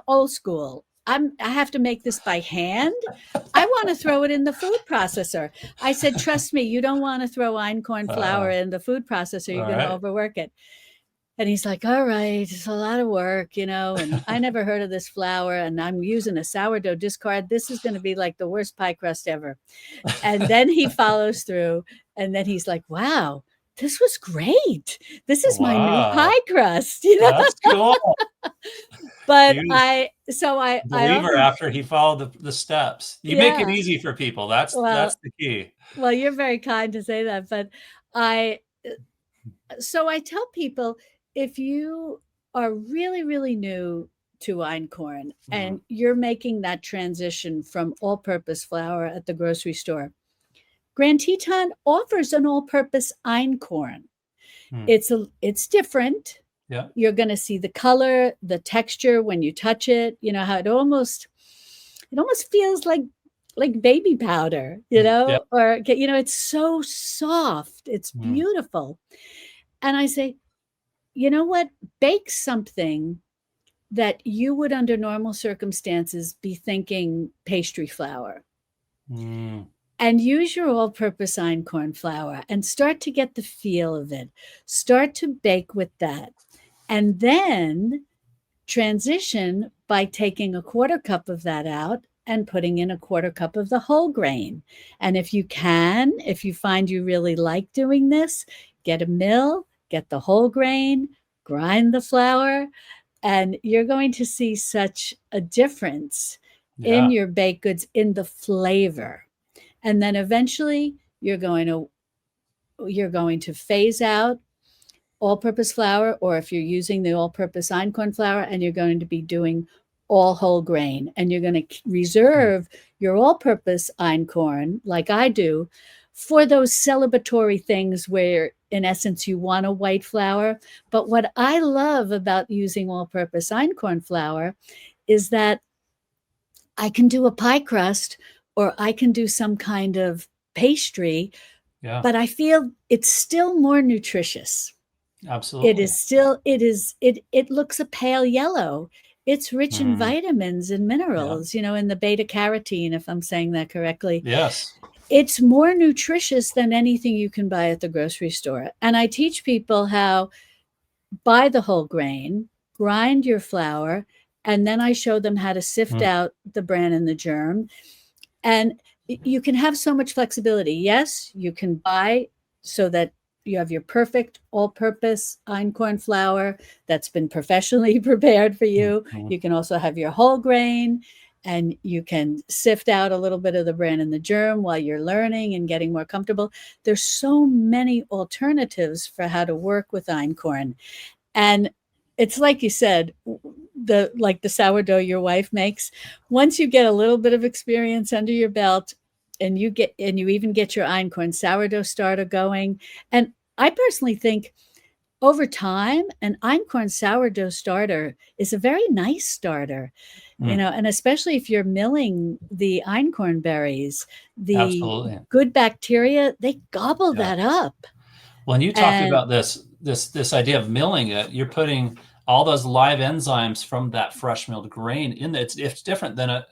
old school. I have to make this by hand. I want to throw it in the food processor. I said, trust me, you don't want to throw einkorn flour in the food processor. You're going to overwork it. And he's like, all right, it's a lot of work, and I never heard of this flour, and I'm using a sourdough discard. This is going to be like the worst pie crust ever. And then he follows through, and then he's like, wow, this was great. This is my new pie crust, That's cool. But I believer after he followed the steps. You make it easy for people. That's the key. Well, you're very kind to say that, but I tell people, if you are really, really new to einkorn and you're making that transition from all-purpose flour at the grocery store, Grand Teton offers an all-purpose einkorn. It's different. Yeah. You're going to see the color, the texture when you touch it, how it almost feels like baby powder, or, it's so soft. It's beautiful. And I say, you know what? Bake something that you would, under normal circumstances, be thinking pastry flour. And use your all-purpose einkorn flour and start to get the feel of it. Start to bake with that. And then transition by taking a 1/4 cup of that out and putting in a 1/4 cup of the whole grain. And if you find you really like doing this, get a mill, get the whole grain, grind the flour, and you're going to see such a difference in your baked goods, in the flavor. And then eventually you're going to phase out all-purpose flour, or if you're using the all-purpose einkorn flour, and you're going to be doing all whole grain, and you're going to reserve your all-purpose einkorn, like I do, for those celebratory things where, in essence, you want a white flour. But what I love about using all-purpose einkorn flour is that I can do a pie crust, or I can do some kind of pastry, but I feel it's still more nutritious. Absolutely. It looks a pale yellow. It's rich in vitamins and minerals, in the beta carotene, if I'm saying that correctly. Yes. It's more nutritious than anything you can buy at the grocery store. And I teach people how buy the whole grain, grind your flour, and then I show them how to sift out the bran and the germ. And you can have so much flexibility. Yes, you can buy so that you have your perfect all-purpose einkorn flour that's been professionally prepared for you. You can also have your whole grain, and you can sift out a little bit of the bran and the germ while you're learning and getting more comfortable. There's so many alternatives for how to work with einkorn. And it's like you said, the sourdough your wife makes. Once you get a little bit of experience under your belt, and you even get your einkorn sourdough starter going. And I personally think over time, an einkorn sourdough starter is a very nice starter, and especially if you're milling the einkorn berries, the good bacteria, they gobble that up. When you talked about this idea of milling it, you're putting all those live enzymes from that fresh milled grain in it. It's different than a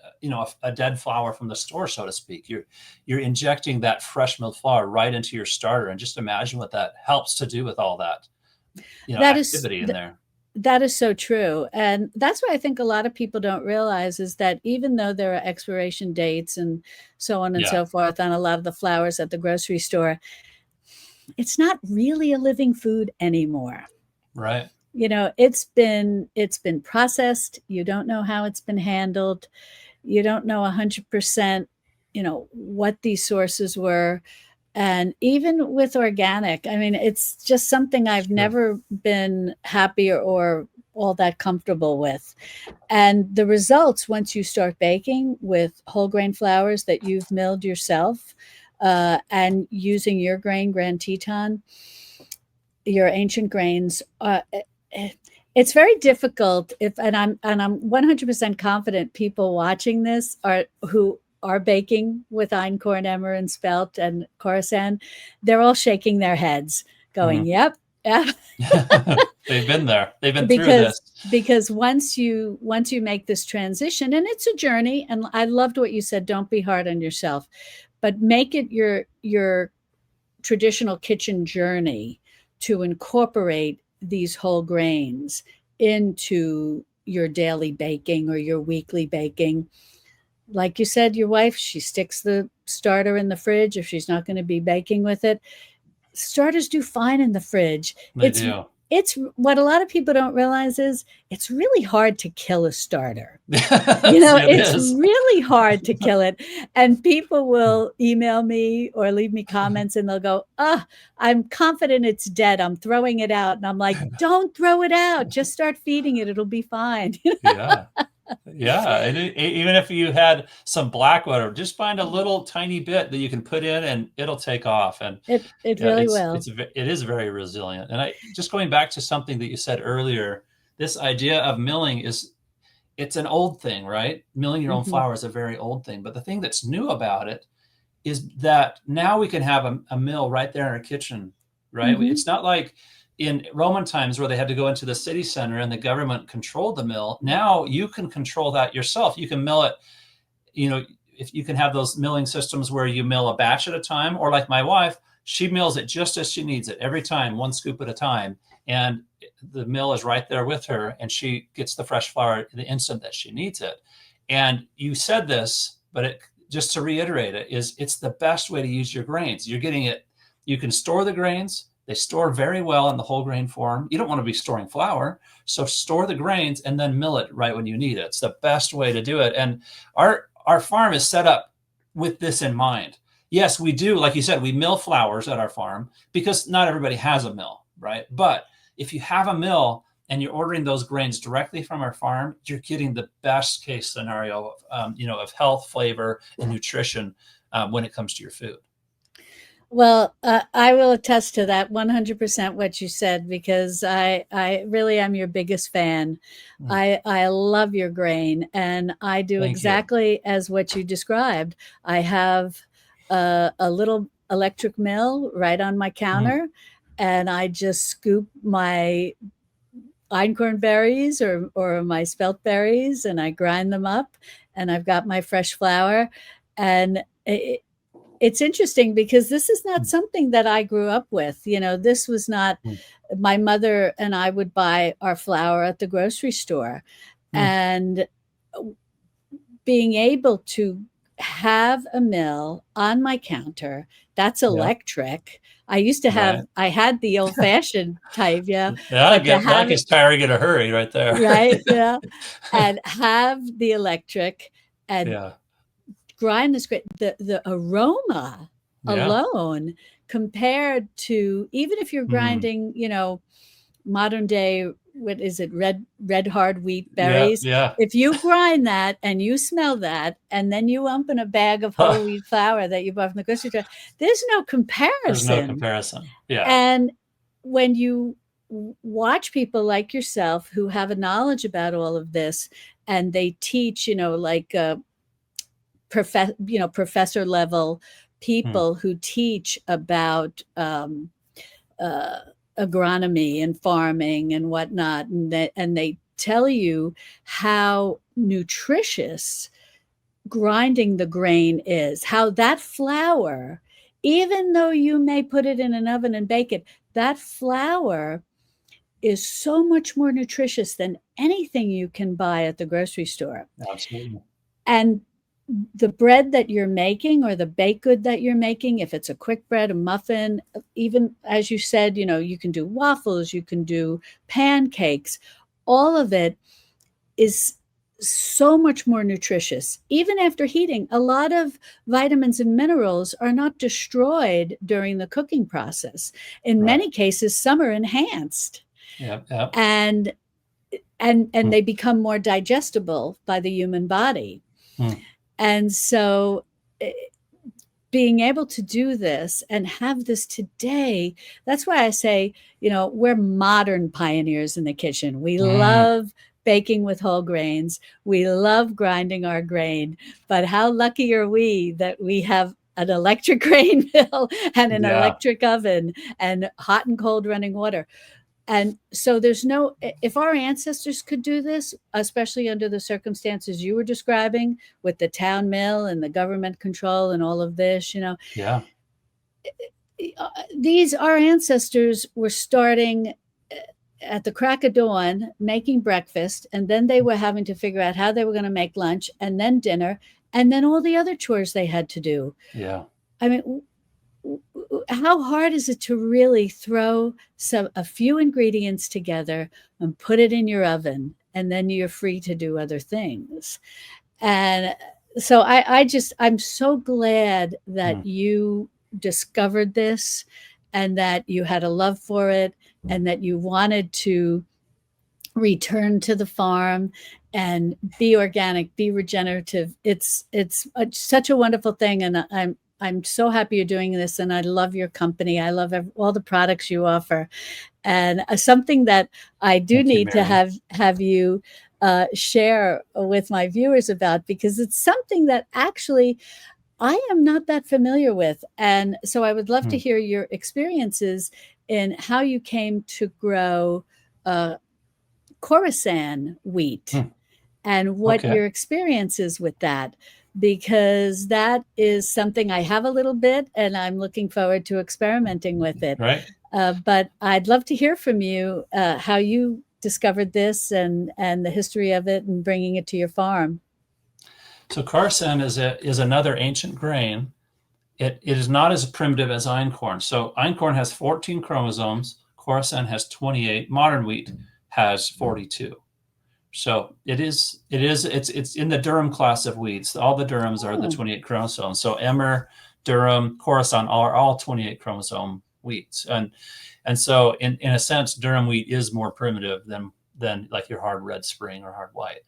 dead flour from the store, so to speak. You're injecting that fresh milled flour right into your starter, and just imagine what that helps to do with all that, activity in there. That is so true. And that's what I think a lot of people don't realize, is that even though there are expiration dates and so on and so forth on a lot of the flours at the grocery store, it's not really a living food anymore. Right. It's been processed. You don't know how it's been handled. You don't know 100%, what these sources were. And even with organic, I mean, it's just something I've never been happy or all that comfortable with. And the results, once you start baking with whole grain flours that you've milled yourself, and using your grain, Grand Teton, your ancient grains, it's very difficult. And I'm 100% confident people watching this are who are baking with Einkorn, Emmer, and Spelt and Corusan. They're all shaking their heads, going, "Yep, yeah." They've been there. They've been through because this. because once you make this transition, and it's a journey, and I loved what you said, don't be hard on yourself, but make it your traditional kitchen journey to incorporate these whole grains into your daily baking or your weekly baking. Like you said, your wife, she sticks the starter in the fridge if she's not going to be baking with it. Starters do fine in the fridge. They do. It's what a lot of people don't realize is it's really hard to kill a starter. It's really hard to kill it. And people will email me or leave me comments and they'll go, I'm confident it's dead. I'm throwing it out. And I'm like, don't throw it out. Just start feeding it. It'll be fine. Yeah. Yeah. And even if you had some blackwood, just find a little tiny bit that you can put in and it'll take off. And it really will. It is very resilient. And just going back to something that you said earlier, this idea of milling it's an old thing, right? Milling your own flour is a very old thing. But the thing that's new about it is that now we can have a mill right there in our kitchen, right? It's not like in Roman times where they had to go into the city center and the government controlled the mill. Now you can control that yourself. You can mill it, if you can have those milling systems where you mill a batch at a time, or like my wife, she mills it just as she needs it every time, one scoop at a time. And the mill is right there with her and she gets the fresh flour the instant that she needs it. And you said this, but just to reiterate it's the best way to use your grains. You're getting it. You can store the grains. They store very well in the whole grain form. You don't want to be storing flour. So store the grains and then mill it right when you need it. It's the best way to do it. And our farm is set up with this in mind. Yes, we do. Like you said, we mill flours at our farm because not everybody has a mill, right? But if you have a mill and you're ordering those grains directly from our farm, you're getting the best case scenario of health, flavor, and nutrition when it comes to your food. Well, I will attest to that 100% what you said, because I really am your biggest fan. I love your grain, and I do exactly as what you described. I have a little electric mill right on my counter, and I just scoop my Einkorn berries or my Spelt berries, and I grind them up, and I've got my fresh flour. And it's interesting because this is not something that I grew up with. This was not, my mother and I would buy our flour at the grocery store. And being able to have a mill on my counter that's electric. I used to have, I had the old fashioned type. Yeah. That gets tiring in a hurry right there. Right. Yeah. And have the electric and grind this great, the aroma alone compared to, even if you're grinding, modern day, what is it? Red hard wheat berries. Yeah. If you grind that and you smell that, and then you ump in a bag of whole wheat flour that you bought from the grocery store, there's no comparison. Yeah. And when you watch people like yourself who have a knowledge about all of this, and they teach, like professor level people who teach about agronomy and farming and whatnot, and they tell you how nutritious grinding the grain is, how that flour, even though you may put it in an oven and bake it, that flour is so much more nutritious than anything you can buy at the grocery store. Absolutely. And the bread that you're making, or the baked good that you're making, if it's a quick bread, a muffin, even as you said, you can do waffles, you can do pancakes, all of it is so much more nutritious. Even after heating, a lot of vitamins and minerals are not destroyed during the cooking process. In many cases, some are enhanced. Yep. And and they become more digestible by the human body. Mm. And so being able to do this and have this today, that's why I say, we're modern pioneers in the kitchen. We love baking with whole grains. We love grinding our grain. But how lucky are we that we have an electric grain mill and an electric oven and hot and cold running water? And so if our ancestors could do this, especially under the circumstances you were describing with the town mill and the government control and all of this, Yeah. Our ancestors were starting at the crack of dawn, making breakfast, and then they were having to figure out how they were going to make lunch and then dinner, and then all the other chores they had to do. Yeah. I mean, how hard is it to really throw a few ingredients together and put it in your oven, and then you're free to do other things? And so I'm so glad that you discovered this and that you had a love for it and that you wanted to return to the farm and be organic, be regenerative. It's such a wonderful thing, and I'm so happy you're doing this, and I love your company. I love all the products you offer, and something that I do need to have you share with my viewers about, because it's something that actually I am not that familiar with, and so I would love to hear your experiences in how you came to grow Corusan wheat and what your experience is with that, because that is something I have a little bit and I'm looking forward to experimenting with it. Right. But I'd love to hear from you how you discovered this and the history of it and bringing it to your farm. So Corusan is another ancient grain. It is not as primitive as Einkorn. So Einkorn has 14 chromosomes. Corusan has 28. Modern wheat has 42. So it's in the durum class of wheats. All the durums are the 28 chromosomes. So Emmer, durum, Corusan are all 28 chromosome wheats. And so in a sense, durum wheat is more primitive than like your hard red spring or hard white.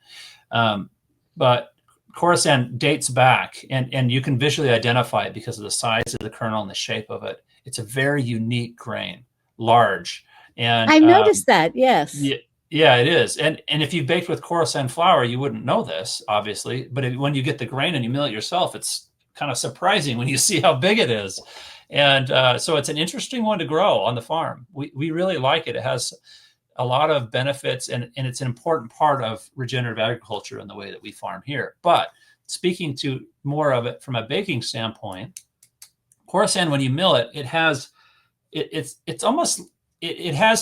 But Corusan dates back, and you can visually identify it because of the size of the kernel and the shape of it. It's a very unique grain, large. And I noticed that, yes. Yeah, it is. And if you baked with Corusan flour, you wouldn't know this, obviously. But when you get the grain and you mill it yourself, it's kind of surprising when you see how big it is. And so it's an interesting one to grow on the farm. We really like it. It has a lot of benefits, and it's an important part of regenerative agriculture in the way that we farm here. But speaking to more of it from a baking standpoint, Corusan, when you mill it, it has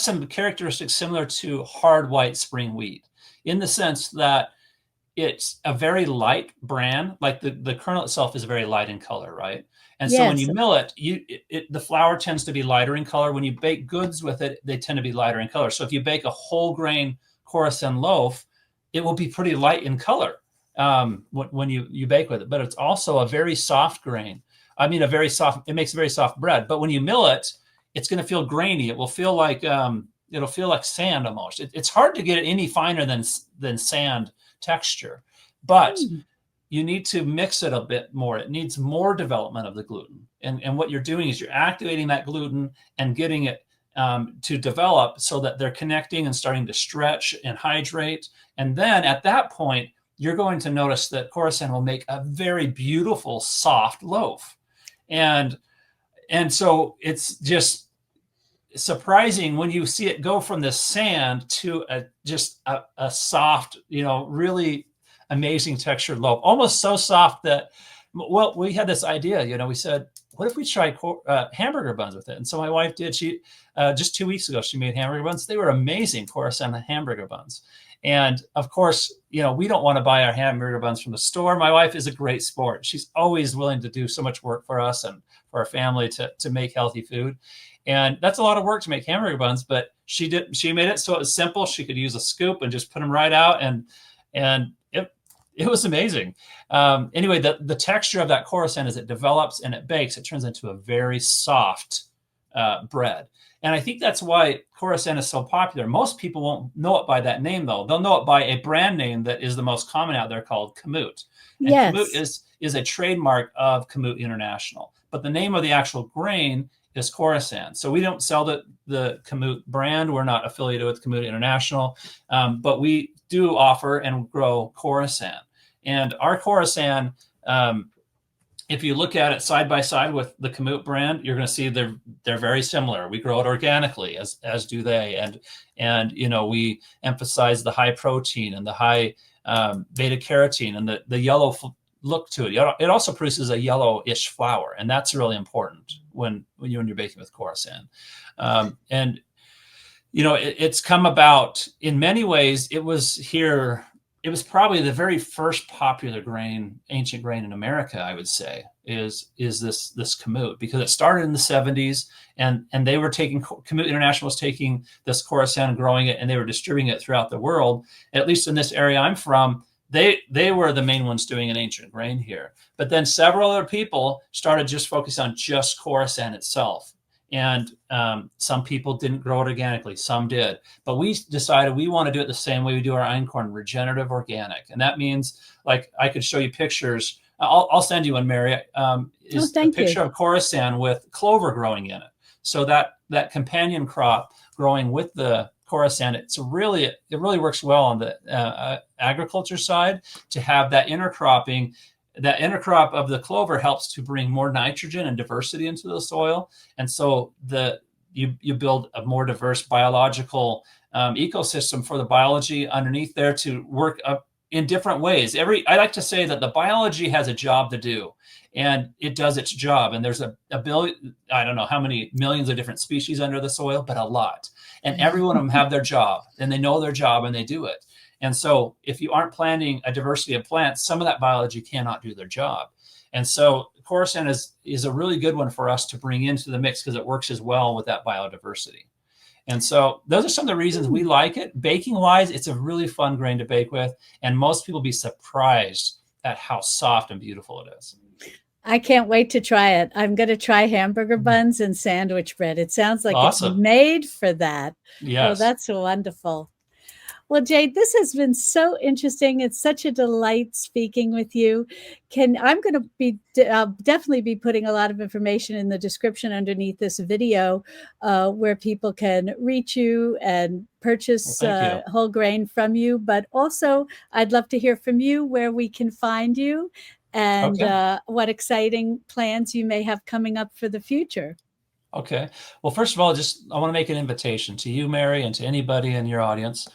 some characteristics similar to hard white spring wheat, in the sense that it's a very light bran. Like the kernel itself is very light in color, right? And so when you mill it, the flour tends to be lighter in color. When you bake goods with it, they tend to be lighter in color. So if you bake a whole grain Corusan loaf, it will be pretty light in color when you bake with it. But it's also a very soft grain. I mean, it makes a very soft bread. But when you mill it, it's going to feel grainy. It will feel like sand almost. It's hard to get it any finer than sand texture, but you need to mix it a bit more. It needs more development of the gluten. And what you're doing is you're activating that gluten and getting it to develop so that they're connecting and starting to stretch and hydrate. And then at that point, you're going to notice that Corusan will make a very beautiful, soft loaf. And so it's just surprising when you see it go from the sand to a soft, really amazing textured loaf, almost so soft that, well, we had this idea, we said, what if we try hamburger buns with it? And so my wife did. She just 2 weeks ago, she made hamburger buns. They were amazing, Corusan hamburger buns. And of course, we don't want to buy our hamburger buns from the store. My wife is a great sport. She's always willing to do so much work for us and for our family to make healthy food. And that's a lot of work to make hamburger buns, but she made it so it was simple. She could use a scoop and just put them right out. And it was amazing. Anyway, the texture of that Corusan, as it develops and it bakes, it turns into a very soft bread. And I think that's why Corusan is so popular. Most people won't know it by that name, though. They'll know it by a brand name that is the most common out there called Kamut. And Kamut Yes. is a trademark of Kamut International. But the name of the actual grain is Corusan. So we don't sell the Kamut brand. We're not affiliated with Kamut International, but we do offer and grow Corusan. And our Corusan, if you look at it side by side with the Kamut brand, you're going to see they're very similar. We grow it organically, as do they, and we emphasize the high protein and the high beta carotene and the yellow look to it. It also produces a yellowish flour, and that's really important when you're baking with Corusan. And it's come about in many ways. It was probably the very first popular ancient grain in America, I would say, is this Kamut, because it started in the 70s, and they were Kamut International was taking this Corusan, growing it, and they were distributing it throughout the world. At least in this area I'm from, they were the main ones doing an ancient grain here. But then several other people started just focusing on just Corusan itself. And some people didn't grow it organically, some did. But we decided we want to do it the same way we do our Einkorn, regenerative organic. And that means, like, I could show you pictures. I'll send you one, Mary. Is a picture of Corusan with clover growing in it. So that companion crop growing with the Corusan, it really works well on the agriculture side to have that intercropping. That intercrop of the clover helps to bring more nitrogen and diversity into the soil. And so you build a more diverse biological ecosystem for the biology underneath there to work up in different ways. I like to say that the biology has a job to do, and it does its job. And there's a billion, I don't know how many millions of different species under the soil, but a lot. And every one of them have their job, and they know their job, and they do it. And so if you aren't planting a diversity of plants, some of that biology cannot do their job. And so Corusan is a really good one for us to bring into the mix because it works as well with that biodiversity. And so those are some of the reasons we like it. Baking wise, it's a really fun grain to bake with. And most people be surprised at how soft and beautiful it is. I can't wait to try it. I'm going to try hamburger buns and sandwich bread. It sounds like awesome. It's made for that. Yes. Oh, that's wonderful. Well, Jade, this has been so interesting. It's such a delight speaking with you. I'm going to be definitely be putting a lot of information in the description underneath this video where people can reach you and purchase whole grain from you. But also, I'd love to hear from you where we can find you and what exciting plans you may have coming up for the future. Okay. Well, first of all, I want to make an invitation to you, Mary, and to anybody in your audience.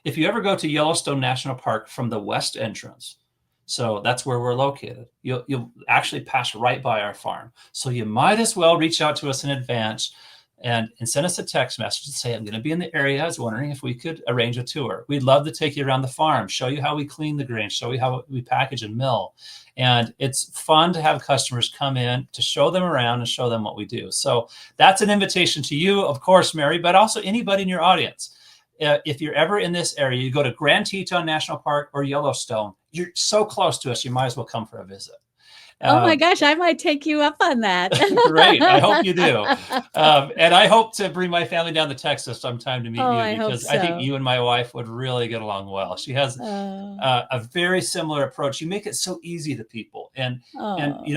If you ever go to Yellowstone National Park from the west entrance, so that's where we're located, you'll actually pass right by our farm. So you might as well reach out to us in advance and send us a text message to say, I'm going to be in the area. I was wondering if we could arrange a tour. We'd love to take you around the farm, show you how we clean the grain, show you how we package and mill. And it's fun to have customers come in to show them around and show them what we do. So that's an invitation to you, of course, Mary, but also anybody in your audience. If you're ever in this area, you go to Grand Teton National Park or Yellowstone, you're so close to us, you might as well come for a visit. Oh my gosh, I might take you up on that. Great. I hope you do. And I hope to bring my family down to Texas sometime to meet you, because I think you and my wife would really get along well. She has a very similar approach. You make it so easy to people. And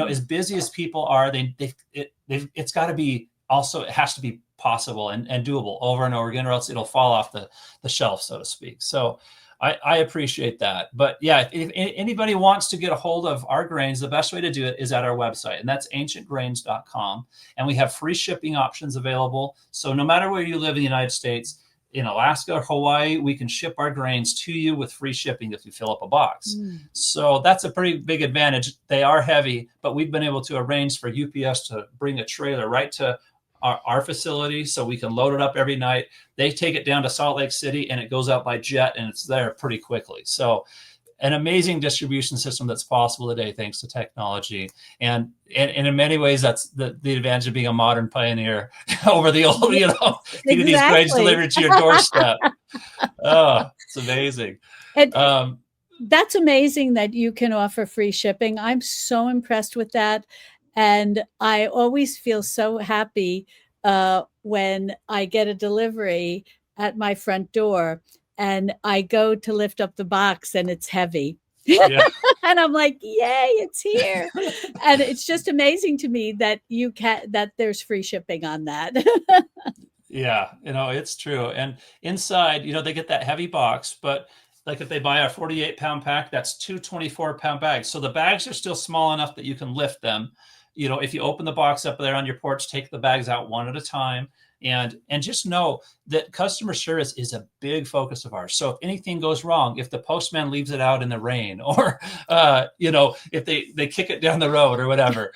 as busy as people are, it's got to be also, it has to be possible and doable over and over again, or else it'll fall off the shelf, so to speak. So I appreciate that. But yeah, if anybody wants to get a hold of our grains, the best way to do it is at our website, and that's ancientgrains.com. And we have free shipping options available. So no matter where you live in the United States, in Alaska or Hawaii, we can ship our grains to you with free shipping if you fill up a box. So that's a pretty big advantage. They are heavy, but we've been able to arrange for UPS to bring a trailer right to our facility so we can load it up every night. They take it down to Salt Lake City and it goes out by jet and it's there pretty quickly. So an amazing distribution system that's possible today thanks to technology. And in many ways, that's the advantage of being a modern pioneer over the old, getting these grains delivered to your doorstep. Oh, it's amazing. That's amazing that you can offer free shipping. I'm so impressed with that. And I always feel so happy when I get a delivery at my front door and I go to lift up the box and it's heavy. Yeah. And I'm like, yay, it's here. And it's just amazing to me that that there's free shipping on that. Yeah, it's true. And inside, they get that heavy box, but like if they buy a 48-pound pack, that's two 24-pound bags. So the bags are still small enough that you can lift them. If you open the box up there on your porch, take the bags out one at a time. And just know that customer service is a big focus of ours. So if anything goes wrong, if the postman leaves it out in the rain, or if they kick it down the road or whatever,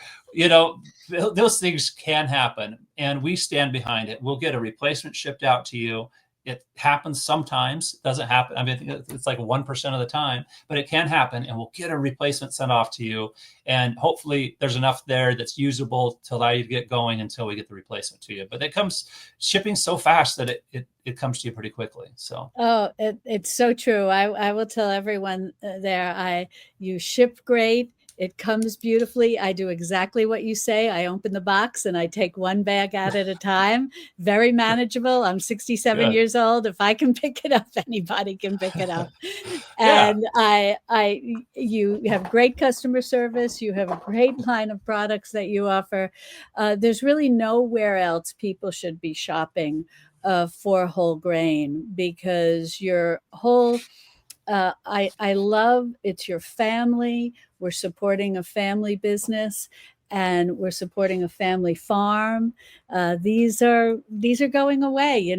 those things can happen, and we stand behind it. We'll get a replacement shipped out to you. It happens sometimes. It doesn't happen. I mean, it's like 1% of the time, but it can happen, and we'll get a replacement sent off to you. And hopefully there's enough there that's usable to allow you to get going until we get the replacement to you. But it comes shipping so fast that it comes to you pretty quickly. So, it's so true. I will tell everyone there, you ship great. It comes beautifully. I do exactly what you say. I open the box and I take one bag out at a time. Very manageable. I'm 67 good. years old. If I can pick it up, anybody can pick it up. Yeah. And you have great customer service. You have a great line of products that you offer. There's really nowhere else people should be shopping for whole grain, because your whole I love it's your family. We're supporting a family business, and we're supporting a family farm. These are going away.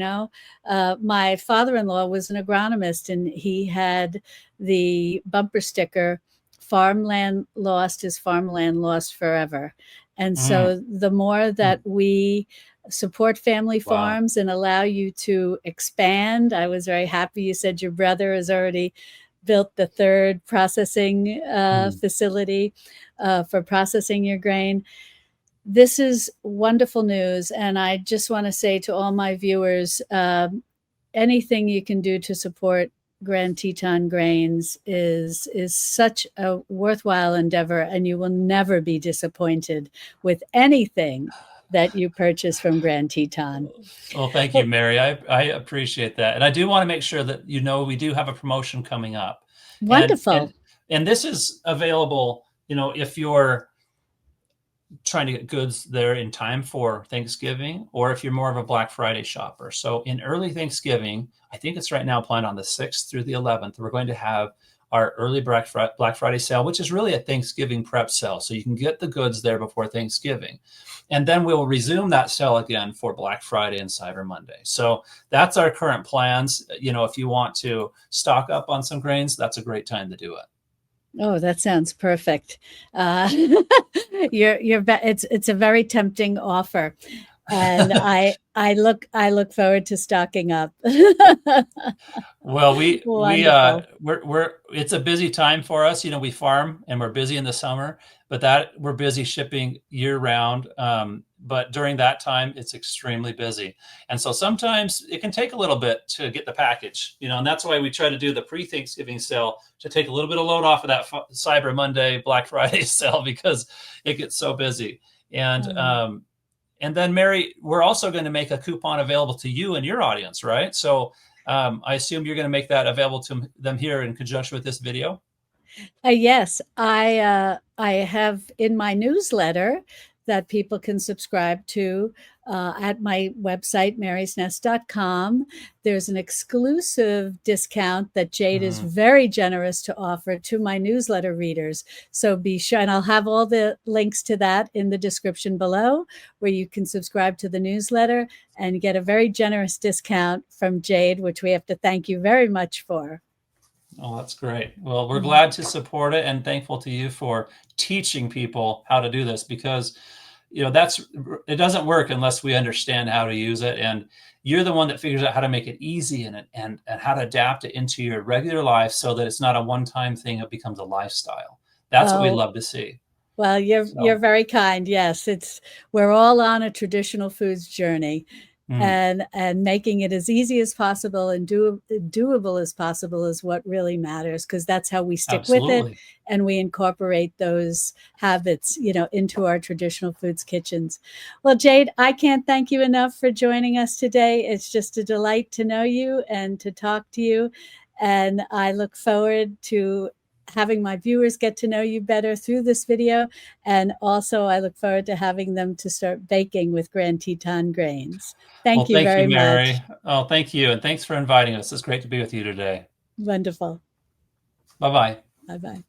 My father-in-law was an agronomist, and he had the bumper sticker, "Farmland lost is farmland lost forever." And so the more that we support family farms and allow you to expand. I was very happy you said your brother has already built the third processing facility for processing your grain. This is wonderful news. And I just want to say to all my viewers, anything you can do to support Grand Teton Grains is such a worthwhile endeavor, and you will never be disappointed with anything that you purchase from Grand Teton. Well, thank you, Mary. I appreciate that. And I do want to make sure that we do have a promotion coming up. Wonderful. And this is available, if you're trying to get goods there in time for Thanksgiving, or if you're more of a Black Friday shopper. So in early Thanksgiving, I think it's right now planned on the 6th through the 11th, we're going to have our early Black Friday sale, which is really a Thanksgiving prep sale. So you can get the goods there before Thanksgiving. And then we'll resume that sale again for Black Friday and Cyber Monday. So that's our current plans. If you want to stock up on some grains, that's a great time to do it. Oh, that sounds perfect. It's a very tempting offer, and I look forward to stocking up. Well, we're it's a busy time for us. We farm and we're busy in the summer, but we're busy shipping year round. But during that time, it's extremely busy. And so sometimes it can take a little bit to get the package, and that's why we try to do the pre-Thanksgiving sale to take a little bit of load off of that Cyber Monday, Black Friday sale, because it gets so busy. And then, Mary, we're also going to make a coupon available to you and your audience, right? So I assume you're going to make that available to them here in conjunction with this video. Yes, I have in my newsletter that people can subscribe to at my website, marysnest.com. There's an exclusive discount that Jade is very generous to offer to my newsletter readers. So be sure, and I'll have all the links to that in the description below, where you can subscribe to the newsletter and get a very generous discount from Jade, which we have to thank you very much for. Oh, that's great. Well, we're glad to support it, and thankful to you for teaching people how to do this, because it doesn't work unless we understand how to use it. And you're the one that figures out how to make it easy and how to adapt it into your regular life so that it's not a one-time thing, it becomes a lifestyle. That's what we love to see. Well, you're very kind. Yes, we're all on a traditional foods journey. and making it as easy as possible and doable as possible is what really matters, because that's how we stick with it and we incorporate those habits, into our traditional foods kitchens. Well, Jade, I can't thank you enough for joining us today. It's just a delight to know you and to talk to you, and I look forward to having my viewers get to know you better through this video. And also I look forward to having them to start baking with Grand Teton grains. Thank you very Mary. much. Oh, thank you. And thanks for inviting us. It's great to be with you today. Wonderful. Bye-bye. Bye-bye.